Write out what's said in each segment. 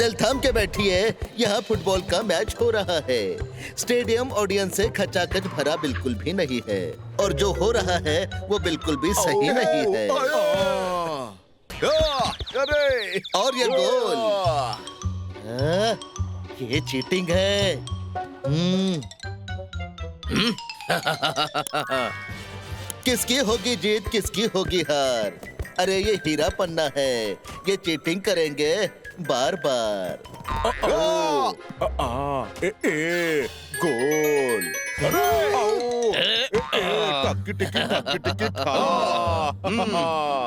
दिल थाम के बैठिए, यहाँ फुटबॉल का मैच हो रहा है। स्टेडियम ऑडियंस से खचाखच भरा बिल्कुल भी नहीं है और जो हो रहा है वो बिल्कुल भी सही नहीं है। और ये गोल, ये चीटिंग है। किसकी होगी जीत, किसकी होगी हार? अरे ये हीरा पन्ना है, ये चीटिंग करेंगे बार बार। गोल।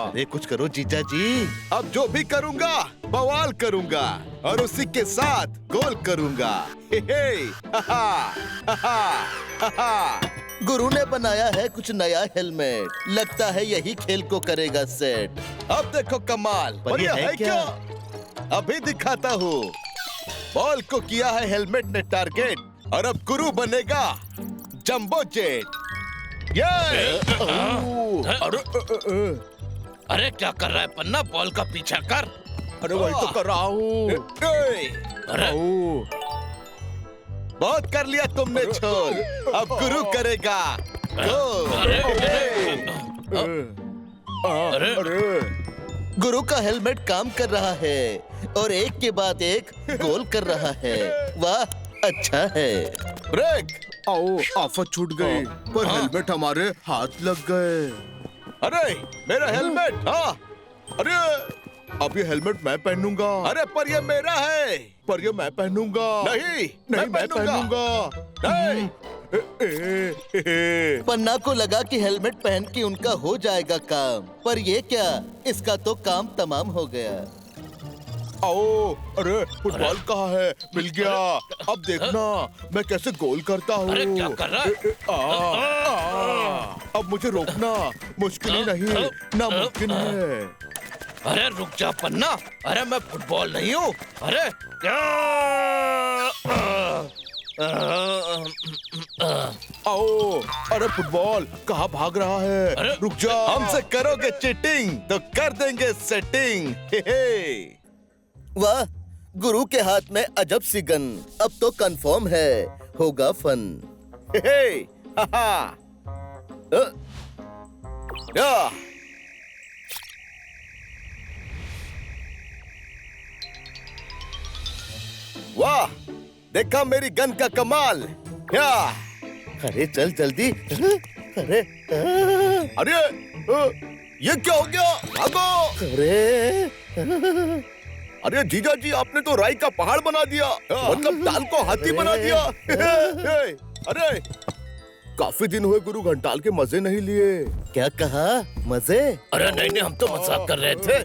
अरे कुछ करो जीजा जी। अब जो भी करूंगा बवाल करूंगा और उसी के साथ गोल करूंगा। हे हे, हा हा, हा हा। गुरु ने बनाया है कुछ नया हेलमेट, लगता है यही खेल को करेगा सेट। अब देखो कमाल। पर ये है क्या? अभी दिखाता हूँ। बॉल को किया है हेलमेट ने टारगेट और अब गुरु बनेगा जंबो जेट। अरे क्या कर रहा है पन्ना? बॉल का पीछा कर। अरे वही तो कर रहा हूँ। अरे बहुत कर लिया तुमने छोड़, अब गुरु करेगा गोल। अरे गुरु का हेलमेट काम कर रहा है और एक के बाद एक गोल कर रहा है। वाह, अच्छा है। ब्रेक। आफत छूट गई, पर हेलमेट हमारे हाथ लग गए। अरे मेरा हेलमेट। हाँ, अरे अब ये हेलमेट मैं पहनूंगा। अरे पर ये मेरा है। पर ये मैं पहनूंगा। नहीं मैं पहनूंगा। नहीं। पन्ना को लगा कि हेलमेट पहन के उनका हो जाएगा काम, पर ये क्या, इसका तो काम तमाम हो गया। अरे फुटबॉल कहाँ है? मिल गया। अब देखना मैं कैसे गोल करता हूँ। अरे क्या कर रहा है? अब मुझे रोकना मुश्किल ही नहीं, नामुमकिन है। अरे रुक जा पन्ना, अरे मैं फुटबॉल नहीं हूँ। अरे क्या? अरे फुटबॉल कहाँ भाग रहा है? अरे रुक जा। हमसे करोगे चीटिंग तो कर देंगे सेटिंग। हे हे। वाह, गुरु के हाथ में अजब सी गन, अब तो कंफर्म है होगा फन। हे हे, हा हा। या। वाह, देखा मेरी गन का कमाल। या। अरे चल जल्दी। अरे अरे ये क्या हो गया? भागो। अरे अरे जीजा जी, आपने तो राई का पहाड़ बना दिया, मतलब दाल को हाथी बना दिया। अरे काफी दिन हुए गुरु घंटाल के मजे नहीं लिए। क्या कहा? मजे? अरे नहीं, हम तो मजाक कर रहे थे।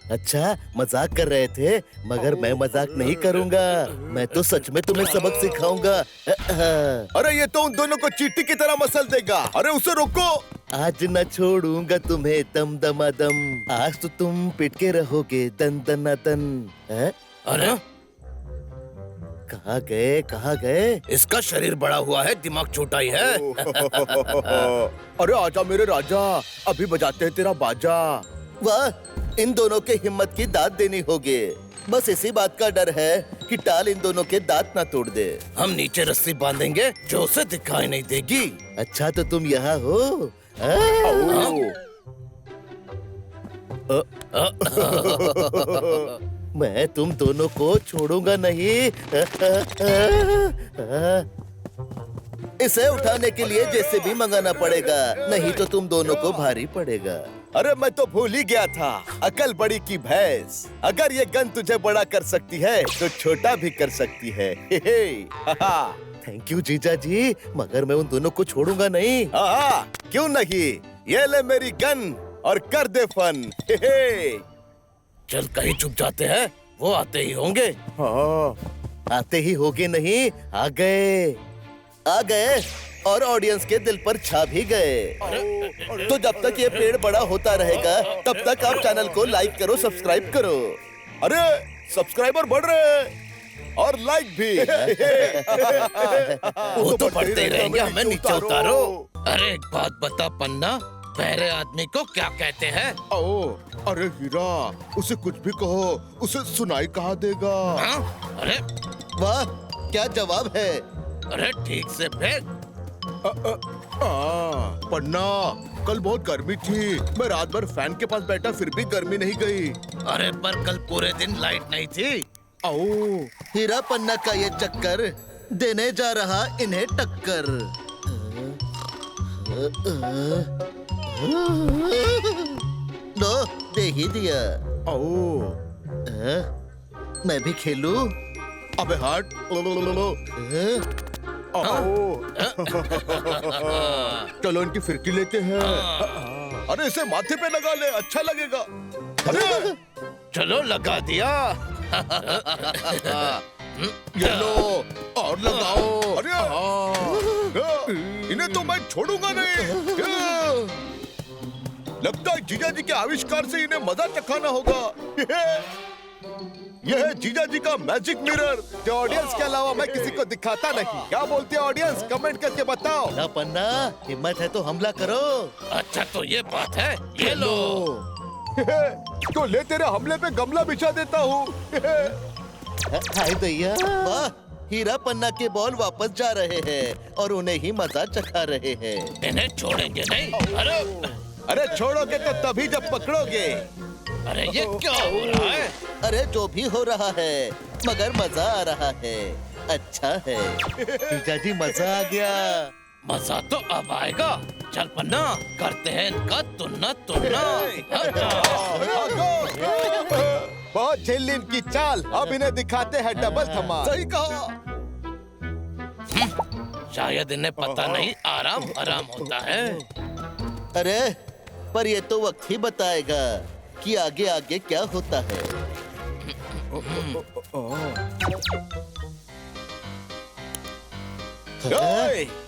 अच्छा मजाक कर रहे थे, मगर मैं मजाक नहीं करूंगा, मैं तो सच में तुम्हें सबक सिखाऊंगा। अरे ये तो उन दोनों को चींटी की तरह मसल देगा। अरे उसे रोको। आज न छोड़ूंगा तुम्हें दम दमादम, आज तो तुम पिट के रहोगे दन दनादन। अरे कहाँ गए, कहाँ गए? इसका शरीर बड़ा हुआ है, दिमाग छोटा ही है। अरे आजा मेरे राजा, अभी बजाते हैं तेरा बाजा। वाह, इन दोनों के हिम्मत की दाद देनी होगी। बस इसी बात का डर है कि टाल इन दोनों के दांत ना तोड़ दे। हम नीचे रस्सी बांधेंगे जो उसे दिखाई नहीं देगी। अच्छा तो तुम यहाँ हो? मैं तुम दोनों को छोड़ूंगा नहीं। इसे उठाने के लिए जेसीबी मंगाना पड़ेगा, नहीं तो तुम दोनों को भारी पड़ेगा। अरे मैं तो भूल ही गया था, अकल बड़ी की भैंस। अगर ये गन तुझे बड़ा कर सकती है तो छोटा भी कर सकती है। हे हे, हा हा। थैंक यू जीजा जी, मगर मैं उन दोनों को छोड़ूंगा नहीं। हाँ, क्यों नहीं? ये ले मेरी गन और कर दे फन। हे हे। चल कहीं छुप जाते हैं, वो आते ही होंगे। हाँ। आते ही होगे नहीं, आ गए, आ गए और ऑडियंस के दिल पर छा भी गए। तो जब तक ये पेड़ बड़ा होता रहेगा तब तक आप चैनल को लाइक करो, सब्सक्राइब करो। अरे सब्सक्राइबर बढ़ रहे हैं और लाइक भी। वो तो बढ़ते ही रहेंगे, हमें नीचे उतारो। अरे एक बात बता पन्ना, बहरे आदमी को क्या कहते हैं? ओ, अरे हीरा, उसे कुछ भी कहो, उसे सुनाई कहाँ देगा? हाँ? अरे वाह, क्या जवाब है। अरे ठीक से फेंक। पन्ना, कल बहुत गर्मी थी, मैं रात भर फैन के पास बैठा फिर भी गर्मी नहीं गई। अरे पर कल पूरे दिन लाइट नहीं थी। ओ, हीरा पन्ना का ये चक्कर देने जा रहा इन्हें टक्कर। लो, दे ही दिया। ओ, मैं भी खेलूं? अबे हट। चलो इनकी फिरकी लेते हैं। अरे इसे माथे पे लगा ले, अच्छा लगेगा। अरे चलो लगा दिया। ये लो और लगाओ। अरे इन्हें तो मैं छोड़ूंगा नहीं। लगता है जीजा जी के आविष्कार से इन्हें मजा चखाना होगा। यह है जीजा जी का मैजिक मिरर जो ऑडियंस के अलावा मैं किसी को दिखाता नहीं। क्या बोलते हैं ऑडियंस, कमेंट करके बताओ। हीरा पन्ना, हिम्मत है तो हमला करो। अच्छा तो ये बात है, ये लो। तो ले तेरे हमले पे गमला बिछा देता हूँ। हाय भैया, वाह, हीरा पन्ना के बॉल वापस जा रहे हैं और उन्हें ही मजा चखा रहे हैं। इन्हें छोड़ेंगे नहीं। अरे छोड़ोगे तो तभी जब पकड़ोगे। अरे ये क्या हो रहा है? अरे जो भी हो रहा है, मगर मजा आ रहा है। अच्छा है जीजा जी, मजा आ गया। मजा तो अब आएगा। चल पन्ना, करते हैं इनका तुन्ना तुन्ना। बहुत झेल इनकी चाल, अब इन्हें दिखाते हैं डबल धमाल। सही कहा। शायद इन्हें पता नहीं आराम आराम होता है। अरे पर ये तो वक्त ही बताएगा कि आगे आगे क्या होता है।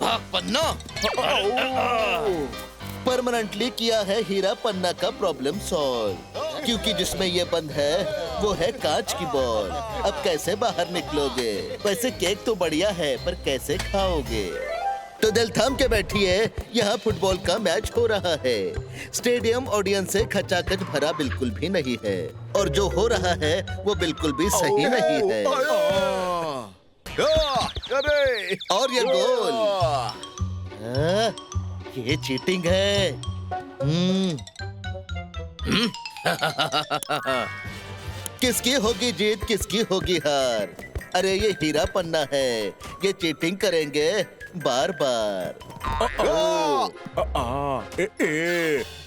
भाग पन्ना। परमानेंटली किया है हीरा पन्ना का प्रॉब्लम सॉल्व, क्योंकि जिसमें ये बंद है वो है कांच की बॉल। अब कैसे बाहर निकलोगे? वैसे केक तो बढ़िया है, पर कैसे खाओगे? तो दिल थाम के बैठिए, यहाँ फुटबॉल का मैच हो रहा है। स्टेडियम ऑडियंस से खचाखच भरा बिल्कुल भी नहीं है, और जो हो रहा है वो बिल्कुल भी सही नहीं है। अरे और ये गोल, ये चीटिंग है। किसकी होगी जीत, किसकी होगी हार? अरे ये हीरा पन्ना है, ये चीटिंग करेंगे बार बार।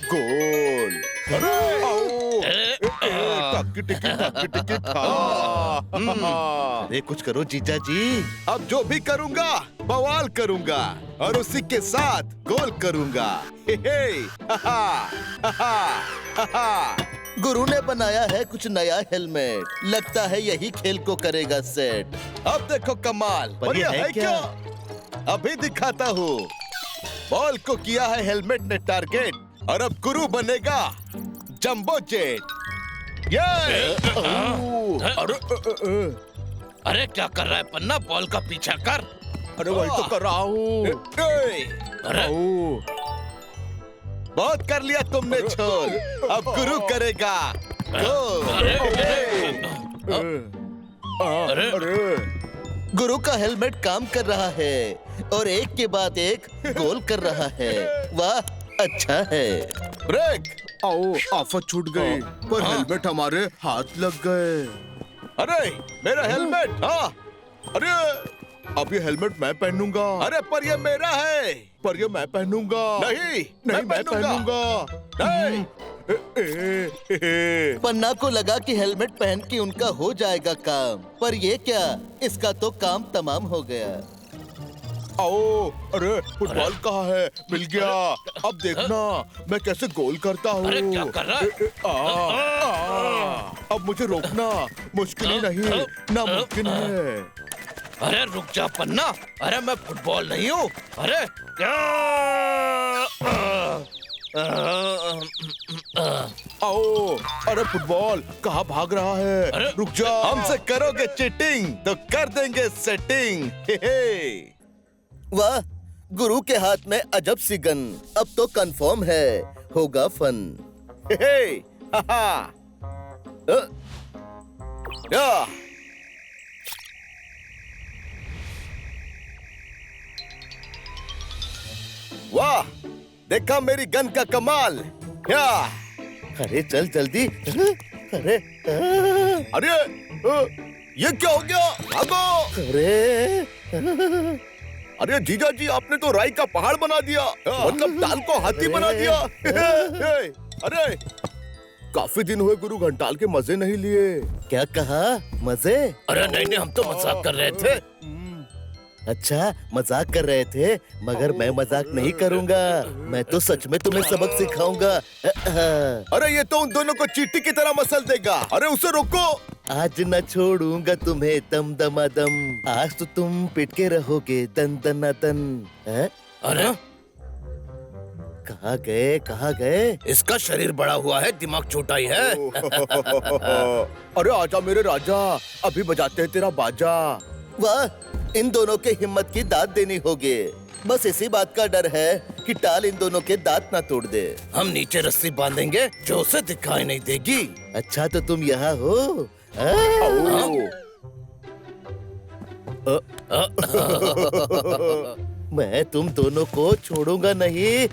गोल। अरे कुछ करो जीजा जी। अब जो भी करूंगा बवाल करूंगा और उसी के साथ गोल करूंगा। हे हे, हा हा, हा हा, हा। गुरु ने बनाया है कुछ नया हेलमेट, लगता है यही खेल को करेगा सेट। अब देखो कमाल। पर ये है क्या? अभी दिखाता हूँ। बॉल को किया है हेलमेट ने टारगेट और अब गुरु बनेगा जंबो जेट। अरे क्या कर रहा है पन्ना? बॉल का पीछा कर। अरे वही तो कर रहा हूँ। अरे बहुत कर लिया तुमने छोल, अब गुरु करेगा गोल। अरे गुरु का हेलमेट काम कर रहा है और एक के बाद एक गोल कर रहा है। वाह, अच्छा है। ब्रेक। आफत छूट गई, पर हेलमेट हमारे हाथ लग गए। अरे मेरा हेलमेट। हाँ, अरे अब ये हेलमेट मैं पहनूंगा। अरे पर ये मेरा है। पर ये मैं पहनूंगा। नहीं नहीं, मैं पहनूंगा। नहीं। पन्ना को लगा कि हेलमेट पहन के उनका हो जाएगा काम, पर ये क्या, इसका तो काम तमाम हो गया। आओ, अरे फुटबॉल कहाँ है? मिल गया। अब देखना मैं कैसे गोल करता हूँ। अरे क्या कर रहा है? अब मुझे रोकना मुश्किल ही नहीं, नामुमकिन है। अरे रुक जा पन्ना। अरे मैं फुटबॉल नहीं हूँ। अरे क्या? आओ, अरे फुटबॉल कहाँ भाग रहा है? अरे, रुक जा। हमसे करोगे चीटिंग तो कर देंगे सेटिंग। हे हे। वाह, गुरु के हाथ में अजब सी गन, अब तो कंफर्म है होगा फन। हे, हा, हा। या। वाह, देखा मेरी गन का कमाल। या। अरे चल जल्दी। अरे अरे ये क्या हो गया? भागो! अरे अरे जीजा जी, आपने तो राई का पहाड़ बना दिया, मतलब दाल को हाथी बना दिया। अरे काफी दिन हुए गुरु घंटाल के मजे नहीं लिए। क्या कहा? मजे? अरे नहीं नहीं, हम तो मजाक कर रहे थे। अच्छा मजाक कर रहे थे, मगर मैं मजाक नहीं करूंगा। मैं तो सच में तुम्हें सबक सिखाऊंगा। अरे ये तो उन दोनों को चींटी की तरह मसल देगा। अरे उसे रोको। आज न छोड़ूंगा तुम्हें दम दमादम, आज तो तुम पिट के रहोगे दन दनादन। हैं? अरे कहाँ गए कहाँ गए? इसका शरीर बड़ा हुआ है, दिमाग छोटा ही है। अरे आजा मेरे राजा, अभी बजाते हैं तेरा बाजा। वाह, इन दोनों के हिम्मत की दाद देनी होगी। बस इसी बात का डर है कि टाल इन दोनों के दांत ना तोड़ दे। हम नीचे रस्सी बांधेंगे जो उसे दिखाई नहीं देगी। अच्छा तो तुम यहाँ हो? मैं तुम दोनों को छोड़ूंगा नहीं।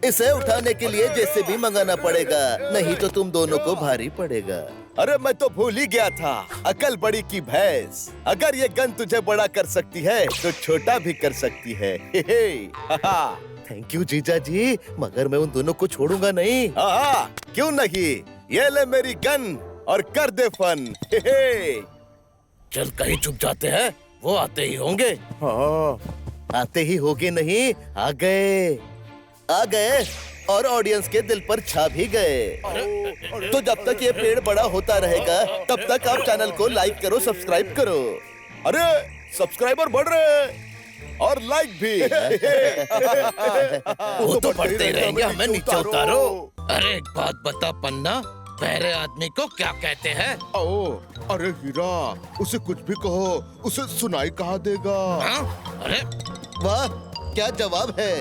इसे उठाने के लिए जेसीबी मंगाना पड़ेगा, नहीं तो तुम दोनों को भारी पड़ेगा। अरे मैं तो भूल ही गया था, अकल बड़ी की भैंस। अगर ये गन तुझे बड़ा कर सकती है तो छोटा भी कर सकती है। थैंक यू जीजा जी, मगर मैं उन दोनों को छोड़ूंगा नहीं। क्यों नहीं? ये ले मेरी गन और कर दे फन। चल कहीं छुप जाते हैं, वो आते ही होंगे। आते ही होगे नहीं, आ गए और ऑडियंस के दिल पर छा भी गए। तो जब तक ये पेड़ बड़ा होता रहेगा, तब तक आप चैनल को लाइक करो, सब्सक्राइब करो। अरे सब्सक्राइबर बढ़ रहे हैं और लाइक भी। वो तो बढ़ते ही रहेंगे, हमें नीचे उतारो। अरे एक बात बता पन्ना, बहरे आदमी को क्या कहते हैं? अरे हीरा, उसे कुछ भी कहो, उसे सुनाई कहाँ देगा? अरे वाह, क्या जवाब है।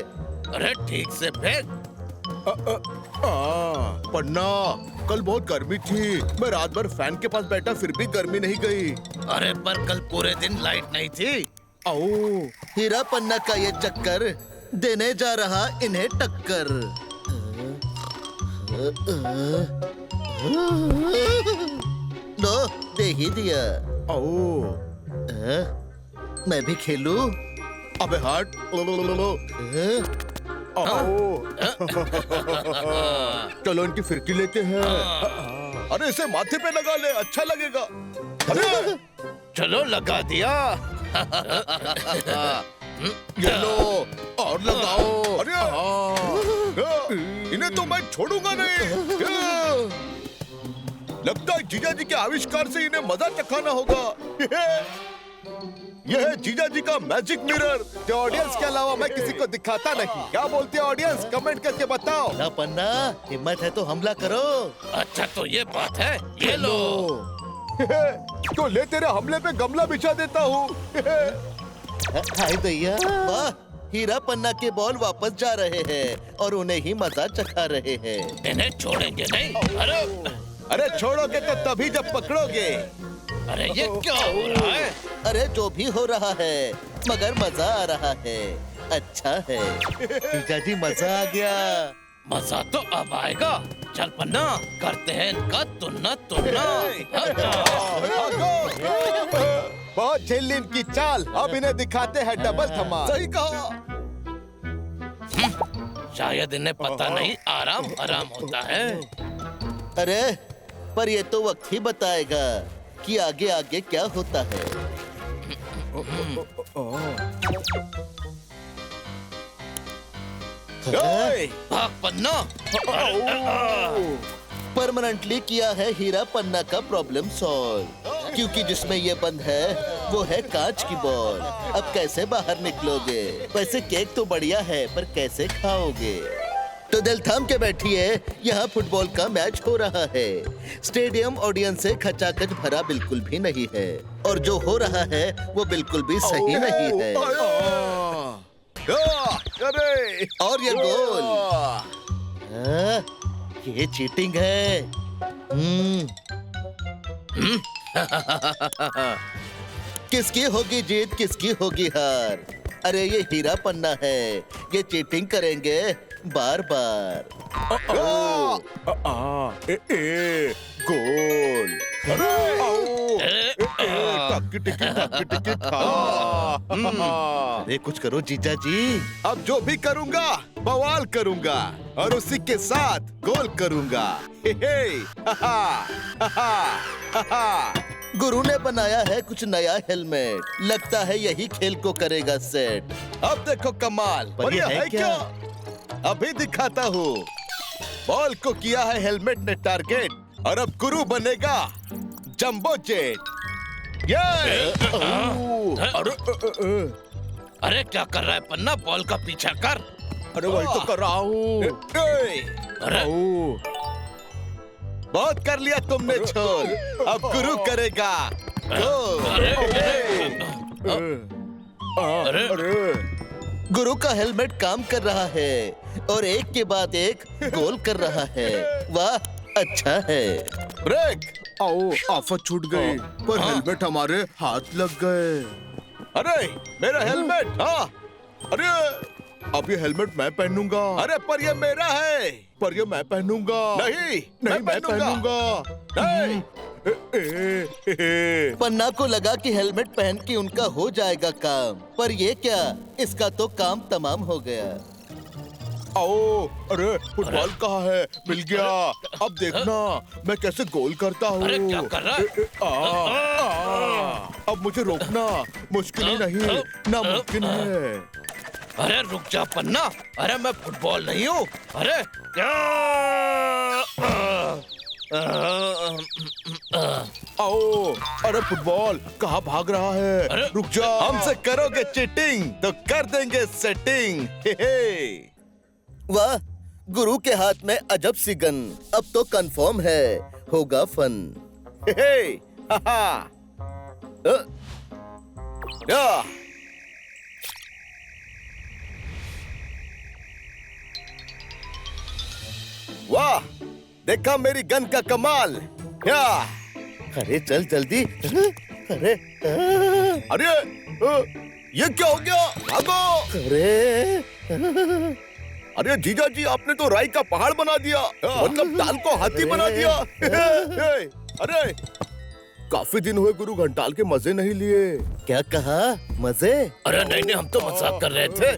अरे ठीक से फेंक। पन्ना, कल बहुत गर्मी थी, मैं रात भर फैन के पास बैठा, फिर भी गर्मी नहीं गई। अरे पर कल पूरे दिन लाइट नहीं थी। हीरा पन्ना का ये चक्कर देने जा रहा इन्हें टक्कर। लो, दे ही दिया। मैं भी खेलूं? अबे हट। चलो इनकी फिरकी लेते हैं। अरे इसे माथे पे लगा ले, अच्छा लगेगा। अरे चलो लगा दिया। ये लो और लगाओ। अरे इन्हें तो मैं छोड़ूंगा नहीं। लगता है जीजा जी के आविष्कार से इन्हें मजा चखाना होगा। यह है जीजा जी का मैजिक मिरर, जो ऑडियंस के अलावा मैं किसी को दिखाता नहीं। क्या बोलते हैं ऑडियंस? कमेंट करके बताओ। ना पन्ना, हिम्मत है तो हमला करो। अच्छा तो ये बात है, ये लो। तो ले, तेरे हमले पे गमला बिछा देता हूँ। हाय भैया, वाह, हीरा पन्ना के बॉल वापस जा रहे हैं और उन्हें ही मजा चखा रहे हैं। इन्हें छोड़ेंगे नहीं। अरे छोड़ोगे तो तभी जब पकड़ोगे। अरे ये क्या हो रहा है? अरे जो भी हो रहा है, मगर मजा आ रहा है। अच्छा है जीजा जी, मजा आ गया। मजा तो अब आएगा। चल पन्ना, करते हैं इनका तुन्ना तुन्ना। बहुत झेल इनकी चाल, अब इन्हें दिखाते हैं डबल धमाल। सही कहा। शायद इन्हें पता नहीं आराम आराम होता है। अरे पर ये तो वक्त ही बताएगा कि आगे आगे क्या होता है। भाग पन्ना। परमानेंटली किया है हीरा पन्ना का प्रॉब्लम सॉल्व, क्योंकि जिसमें ये बंद है वो है कांच की बॉल। अब कैसे बाहर निकलोगे? वैसे केक तो बढ़िया है, पर कैसे खाओगे? तो दिल थाम के बैठिए, यहाँ फुटबॉल का मैच हो रहा है। स्टेडियम ऑडियंस से खचाखच भरा बिल्कुल भी नहीं है, और जो हो रहा है वो बिल्कुल भी सही नहीं है। अरे और ये गोल, ये चीटिंग है। किसकी होगी जीत, किसकी होगी हार? अरे ये हीरा पन्ना है, ये चीटिंग करेंगे बार बार। गोल। अरे कुछ करो जीजा जी। अब जो भी करूंगा बवाल करूंगा और उसी के साथ गोल करूंगा। हे हे, हा हा, हा हा, हा। गुरु ने बनाया है कुछ नया हेलमेट, लगता है यही खेल को करेगा सेट। अब देखो कमाल। पर ये है क्या? अभी दिखाता हूँ। बॉल को किया है हेलमेट ने टारगेट, और अब गुरु बनेगा जंबो जेट। ये अरे क्या कर रहा है पन्ना? बॉल का पीछा कर। अरे वही तो कर रहा हूँ। अरे बहुत कर लिया तुमने छोल, अब गुरु करेगा गोल। अरे गुरु का हेलमेट काम कर रहा है और एक के बाद एक गोल कर रहा है। वाह, अच्छा है। ब्रेक। आओ, आफत छूट गई, पर हेलमेट हमारे हाथ लग गए। अरे मेरा हेलमेट। हाँ, अरे अब ये हेलमेट मैं पहनूंगा। अरे पर ये मेरा है। पर ये मैं पहनूंगा। नहीं मैं पहनूंगा। नहीं। पन्ना को लगा कि हेलमेट पहन के उनका हो जाएगा काम, पर ये क्या, इसका तो काम तमाम हो गया। आओ, अरे फुटबॉल कहाँ है? मिल गया। अब देखना मैं कैसे गोल करता हूँ। अरे क्या कर रहा है? अब मुझे रोकना मुश्किल ही नहीं, नामुमकिन है। अरे रुक जा पन्ना, अरे मैं फुटबॉल नहीं हूँ। अरे आओ, अरे फुटबॉल कहाँ भाग रहा है? अरे, रुक जा। हमसे करोगे चीटिंग तो कर देंगे सेटिंग। हे हे। वाह, गुरु के हाथ में अजब सी गन, अब तो कंफर्म है होगा फन। हे हे, हा हा। या। वाह, देखा मेरी गन का कमाल। या। अरे चल जल्दी। अरे अरे ये क्या हो गया? भागो। अरे अरे जीजा जी, आपने तो राई का पहाड़ बना दिया, मतलब दाल को हाथी बना दिया। अरे काफी दिन हुए गुरु घंटाल के मजे नहीं लिए। क्या कहा? मजे? अरे नहीं, हम तो मजाक कर रहे थे।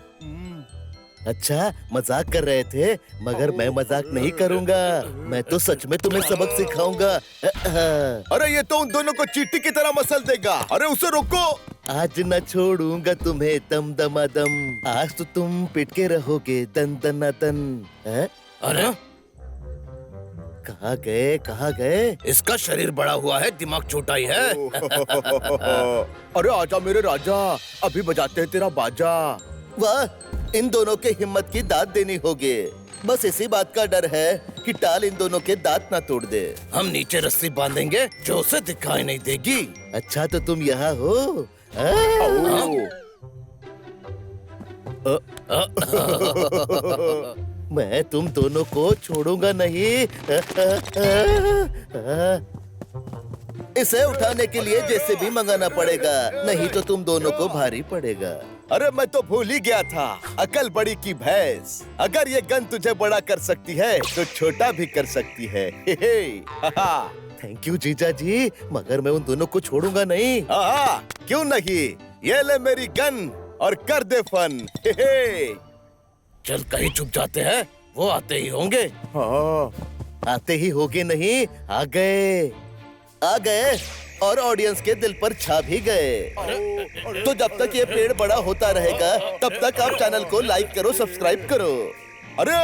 अच्छा, मजाक कर रहे थे, मगर मैं मजाक नहीं करूंगा। मैं तो सच में तुम्हें सबक सिखाऊंगा। अरे ये तो उन दोनों को चींटी की तरह मसल देगा। अरे उसे रोको। आज न छोड़ूंगा तुम्हें दम दमादम, आज तो तुम पिट के रहोगे दन दनादन। अरे कहाँ गए, कहाँ गए? इसका शरीर बड़ा हुआ है, दिमाग छोटा ही है। अरे आजा मेरे राजा, अभी बजाते हैं तेरा बाजा। वाह, इन दोनों के हिम्मत की दाद देनी होगी। बस इसी बात का डर है कि टाल इन दोनों के दांत ना तोड़ दे। हम नीचे रस्सी बांधेंगे जो उसे दिखाई नहीं देगी। अच्छा तो तुम यहाँ हो? मैं तुम दोनों को छोड़ूंगा नहीं। इसे उठाने के लिए जेसीबी मंगाना पड़ेगा, नहीं तो तुम दोनों को भारी पड़ेगा। अरे मैं तो भूल ही गया था, अकल बड़ी की भैंस। अगर ये गन तुझे बड़ा कर सकती है तो छोटा भी कर सकती है। हे हे, हा हा। थैंक यू जीजा जी, मगर मैं उन दोनों को छोड़ूंगा नहीं। हाँ, क्यों नहीं? ये ले मेरी गन और कर दे फन। हे हे। चल कहीं छुप जाते हैं, वो आते ही होंगे। हाँ। आते ही होगे नहीं, आ गए, आ गए और ऑडियंस के दिल पर छा भी गए। तो जब तक ये पेड़ बड़ा होता रहेगा, तब तक आप चैनल को लाइक करो, सब्सक्राइब करो। अरे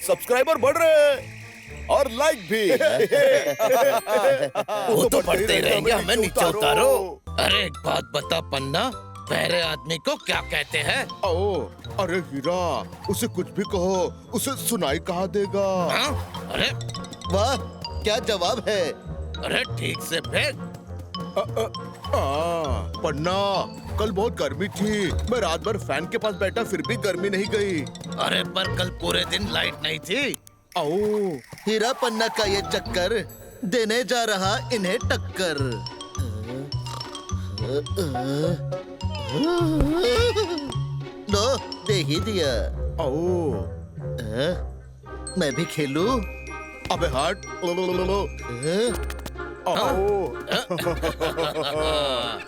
सब्सक्राइबर बढ़ रहे हैं और लाइक भी। वो तो बढ़ते ही रहेंगे, हमें नीचे उतारो। अरे एक बात बता पन्ना, बहरे आदमी को क्या कहते हैं? ओ, अरे हीरा, उसे कुछ भी कहो, उसे सुनाई कहाँ देगा? हाँ? अरे वाह, क्या जवाब है। अरे ठीक से फेंक। पन्ना, कल बहुत गर्मी थी, मैं रात भर फैन के पास बैठा फिर भी गर्मी नहीं गई। अरे पर कल पूरे दिन लाइट नहीं थी। आओ, हीरा पन्ना का ये चक्कर देने जा रहा इन्हें टक्कर। लो, दे ही दिया। आओ, मैं भी खेलूं? अबे हट।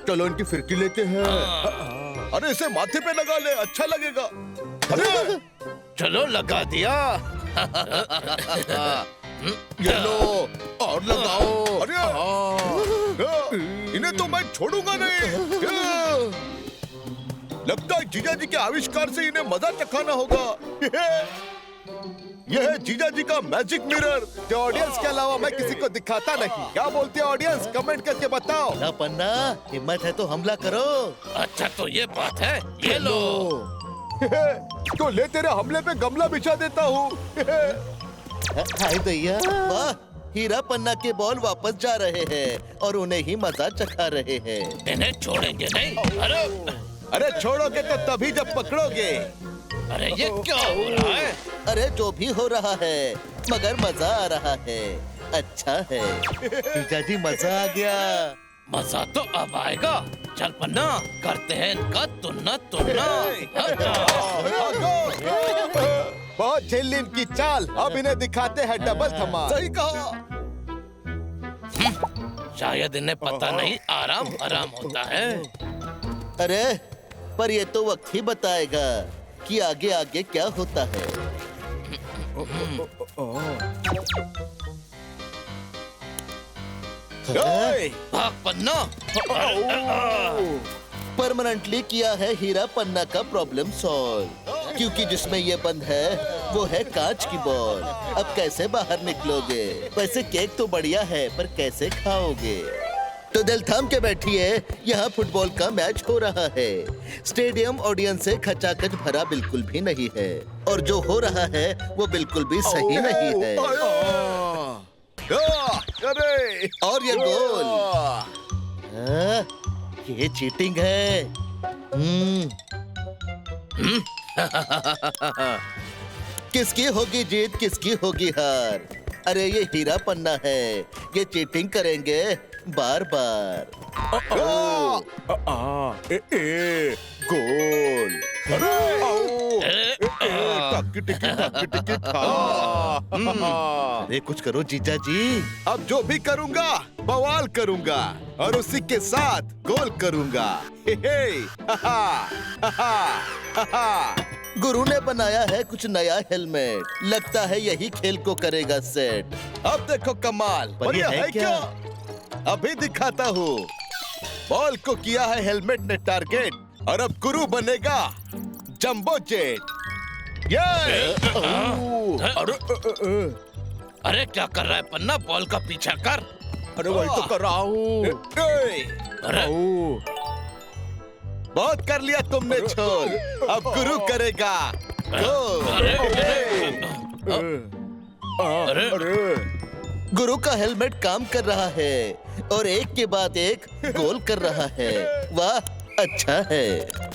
चलो इनकी फिरकी लेते हैं। अरे इसे माथे पे लगा ले, अच्छा लगेगा। अरे चलो लगा दिया। ये लो और लगाओ। अरे इन्हें तो मैं छोड़ूंगा नहीं। लगता है जीजा जी के आविष्कार से इन्हें मजा चखाना होगा। यह है जीजा जी का मैजिक मिरर, जो ऑडियंस के अलावा मैं किसी को दिखाता नहीं। क्या बोलती है ऑडियंस, कमेंट करके बताओ। हीरा पन्ना, हिम्मत है तो हमला करो। अच्छा तो ये बात है, ये लो। तो ले तेरे हमले पे गमला बिछा देता हूँ। हाय भैया, वाह, हीरा पन्ना के बॉल वापस जा रहे हैं और उन्हें ही मजा चखा रहे हैं। इन्हें छोड़ेंगे नहीं। अरे छोड़ोगे तो तभी जब पकड़ोगे। अरे ये क्या हो रहा है? अरे जो भी हो रहा है, मगर मजा आ रहा है। अच्छा है जीजा जी, मजा आ गया। मजा तो अब आएगा। चल पन्ना, करते हैं इनका तुन्ना तुन्ना। बहुत झेली इनकी चाल, अब इन्हें दिखाते हैं डबल धमाल। सही कहा। शायद इन्हें पता नहीं आराम आराम होता है। अरे पर ये तो वक्त ही बताएगा कि आगे आगे क्या होता है। भाग पन्ना। परमानेंटली किया है हीरा पन्ना का प्रॉब्लम सॉल्व, क्योंकि जिसमें ये बंद है वो है कांच की बॉल। अब कैसे बाहर निकलोगे? वैसे केक तो बढ़िया है, पर कैसे खाओगे? तो दिल थाम के बैठिए, यहाँ फुटबॉल का मैच हो रहा है। स्टेडियम ऑडियंस से खचाखच भरा बिल्कुल भी नहीं है, और जो हो रहा है वो बिल्कुल भी सही नहीं है। अरे और ये गोल, ये चीटिंग है। किसकी होगी जीत, किसकी होगी हार? अरे ये हीरा पन्ना है, ये चीटिंग करेंगे बार बार। गोल। अरे कुछ करो जीजा जी। अब जो भी करूंगा बवाल करूंगा, और उसी के साथ गोल करूंगा। हे हे, हा हा, हा। गुरु ने बनाया है कुछ नया हेलमेट, लगता है यही खेल को करेगा सेट। अब देखो कमाल। पर ये है क्या? अभी दिखाता हूँ। बॉल को किया है हेलमेट ने टारगेट, और अब गुरु बनेगा जंबो जेट। अरे क्या कर रहा है पन्ना? बॉल का पीछा कर। अरे वही तो कर रहा हूँ। अरे बहुत कर लिया तुमने छोड़, अब गुरु करेगा गोल। अरे गुरु का हेलमेट काम कर रहा है और एक के बाद एक गोल कर रहा है। वाह, अच्छा है।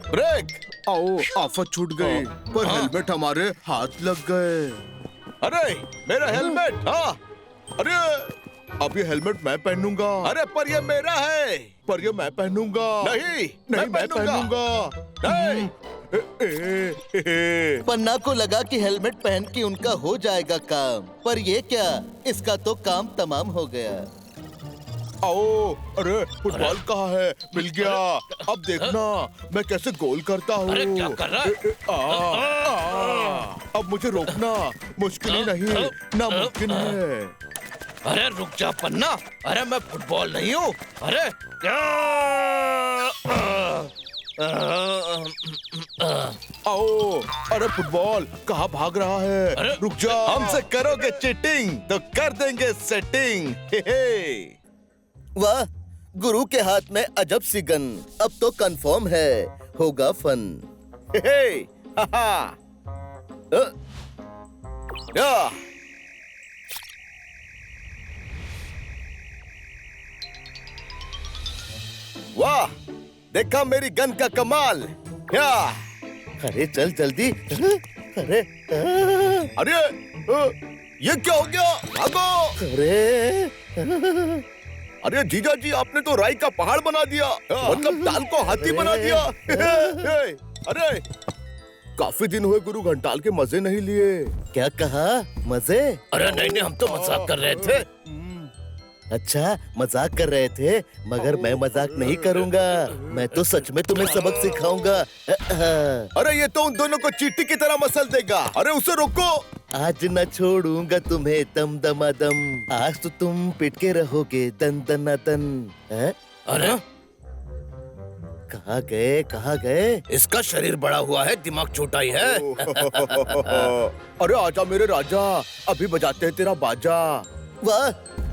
ब्रेक। आओ, आफत छूट गई, पर हेलमेट हमारे हाथ लग गए। अरे मेरा हेलमेट। हाँ, अरे अब ये हेलमेट मैं पहनूंगा। अरे पर ये मेरा है। पर ये मैं पहनूंगा। नहीं मैं पहनूंगा। नहीं। पन्ना को लगा कि हेलमेट पहन के उनका हो जाएगा काम, पर ये क्या, इसका तो काम तमाम हो गया। आओ, अरे फुटबॉल कहाँ है? मिल गया। अब देखना मैं कैसे गोल करता हूँ। अरे क्या कर रहा है? अब मुझे रोकना मुश्किल ही नहीं, नामुमकिन है। अरे रुक जा पन्ना, अरे मैं फुटबॉल नहीं हूँ। अरे आओ, अरे फुटबॉल कहाँ भाग रहा है? अरे रुक जा। हमसे करोगे चीटिंग तो कर देंगे सेटिंग। हे हे। वाह, गुरु के हाथ में अजब सी गन। अब तो कंफर्म है, होगा फन। हे हे, हा हा। या। वाह, देखा मेरी गन का कमाल। या। अरे चल जल्दी। अरे अरे ये क्या हो गया? भागो! अरे अरे जीजा जी, आपने तो राई का पहाड़ बना दिया, मतलब दाल को हाथी बना दिया। अरे काफी दिन हुए गुरु घंटाल के मजे नहीं लिए। क्या कहा? मजे? अरे नहीं नहीं, हम तो मजाक कर रहे थे। अच्छा मजाक कर रहे थे, मगर मैं मजाक नहीं करूंगा। मैं तो सच में तुम्हें सबक सिखाऊंगा। अरे ये तो उन दोनों को चींटी की तरह मसल देगा। अरे उसे रोको। आज न छोड़ूंगा तुम्हें दम दमादम। आज तो तुम पिट के रहोगे दन दनादन। हैं? अरे कहाँ गए, कहाँ गए? इसका शरीर बड़ा हुआ है, दिमाग छोटा ही है। अरे आजा मेरे राजा, अभी बजाते हैं तेरा बाजा। वाह,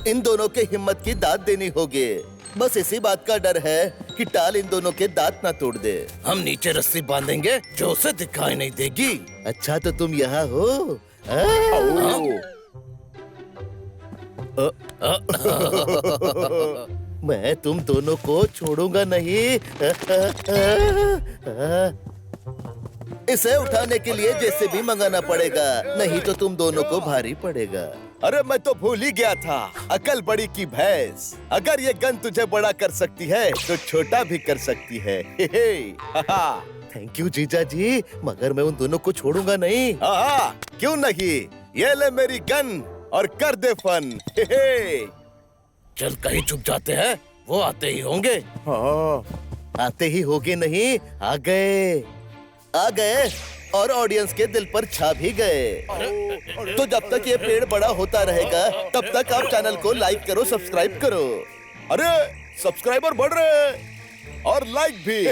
इन दोनों के हिम्मत की दाद देनी होगी। बस इसी बात का डर है कि टाल इन दोनों के दांत ना तोड़ दे। हम नीचे रस्सी बांधेंगे जो उसे दिखाई नहीं देगी। अच्छा तो तुम यहाँ हो? मैं तुम दोनों को छोड़ूंगा नहीं। इसे उठाने के लिए जेसीबी मंगाना पड़ेगा, नहीं तो तुम दोनों को भारी पड़ेगा। अरे मैं तो भूल ही गया था, अकल बड़ी की भैंस। अगर ये गन तुझे बड़ा कर सकती है तो छोटा भी कर सकती है। हे हे, हा हा। थैंक यू जीजा जी, मगर मैं उन दोनों को छोड़ूंगा नहीं। हाँ, क्यों नहीं? ये ले मेरी गन और कर दे फन। हे हे। चल कहीं छुप जाते हैं, वो आते ही होंगे। हाँ। आते ही होगे नहीं, आ गए, आ गए और ऑडियंस के दिल पर छा भी गए। तो जब तक ये पेड़ बड़ा होता रहेगा, तब तक आप चैनल को लाइक करो, सब्सक्राइब करो। अरे सब्सक्राइबर बढ़ रहे हैं और लाइक भी।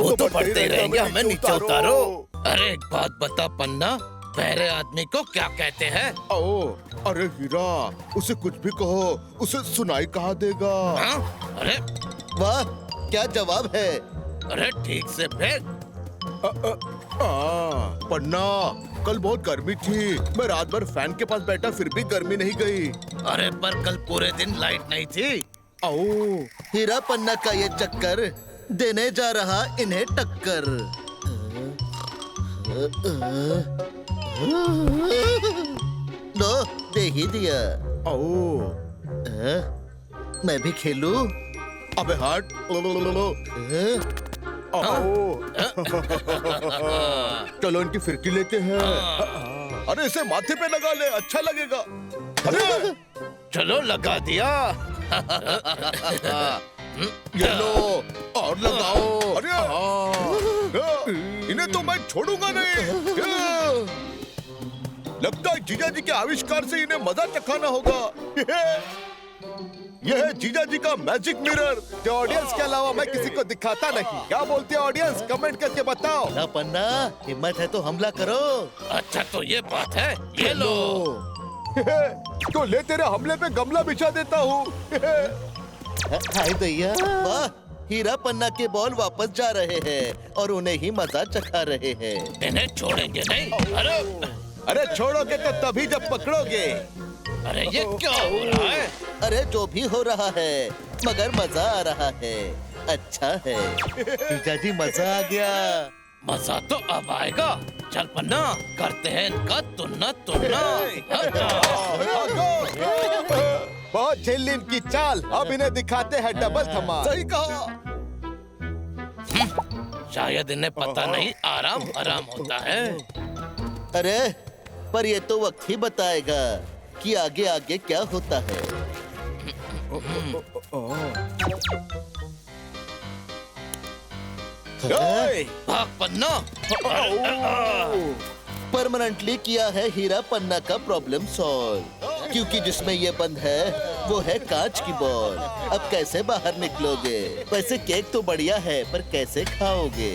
वो तो बढ़ते ही रहेंगे, हमें नीचे उतारो। अरे एक बात बता पन्ना, बहरे आदमी को क्या कहते हैं? ओ, अरे हीरा, उसे कुछ भी कहो, उसे सुनाई कहाँ देगा? हाँ? अरे वाह, क्या जवाब है। अरे ठीक से फेंक। पन्ना, कल बहुत गर्मी थी, मैं रात भर फैन के पास बैठा, फिर भी गर्मी नहीं गई। अरे पर कल पूरे दिन लाइट नहीं थी। आओ। हीरा पन्ना का ये चक्कर देने जा रहा इन्हें टक्कर। लो, दे ही दिया। आओ। मैं भी खेलूं? अबे हट। चलो इनकी फिरकी लेते हैं। अरे इसे माथे पे लगा ले, अच्छा लगेगा। अरे चलो लगा दिया। ये लो और लगाओ। अरे इन्हें तो मैं छोड़ूंगा नहीं। लगता है जीजा जी के आविष्कार से इन्हें मजा चखाना होगा। यह है जीजा जी का मैजिक मिरर, जो ऑडियंस के अलावा मैं किसी को दिखाता नहीं। क्या बोलते हैं ऑडियंस, कमेंट करके बताओ। ना पन्ना, हिम्मत है तो हमला करो। अच्छा तो ये बात है, ये लो। तो ले तेरे हमले पे गमला बिछा देता हूँ। हाय दैया, वाह, हीरा पन्ना के बॉल वापस जा रहे हैं और उन्हें ही मजा चखा रहे हैं। इन्हें छोड़ेंगे नहीं। अरे छोड़ोगे तो तभी जब पकड़ोगे। अरे ये क्या हो रहा है? अरे जो भी हो रहा है, मगर मजा आ रहा है। अच्छा है जीजा जी, मजा आ गया। मजा तो अब आएगा। चल पन्ना, करते हैं इनका तुन्ना तुन्ना। बहुत झेली इनकी चाल, अब इन्हें दिखाते हैं डबल धमाल। सही कहा। शायद इन्हें पता नहीं आराम आराम होता है। अरे पर ये तो वक्त ही बताएगा कि आगे आगे क्या होता है। भाग पन्ना। परमानेंटली किया है हीरा पन्ना का प्रॉब्लम सॉल्व, क्योंकि जिसमें ये बंद है वो है कांच की बॉल। अब कैसे बाहर निकलोगे? वैसे केक तो बढ़िया है, पर कैसे खाओगे?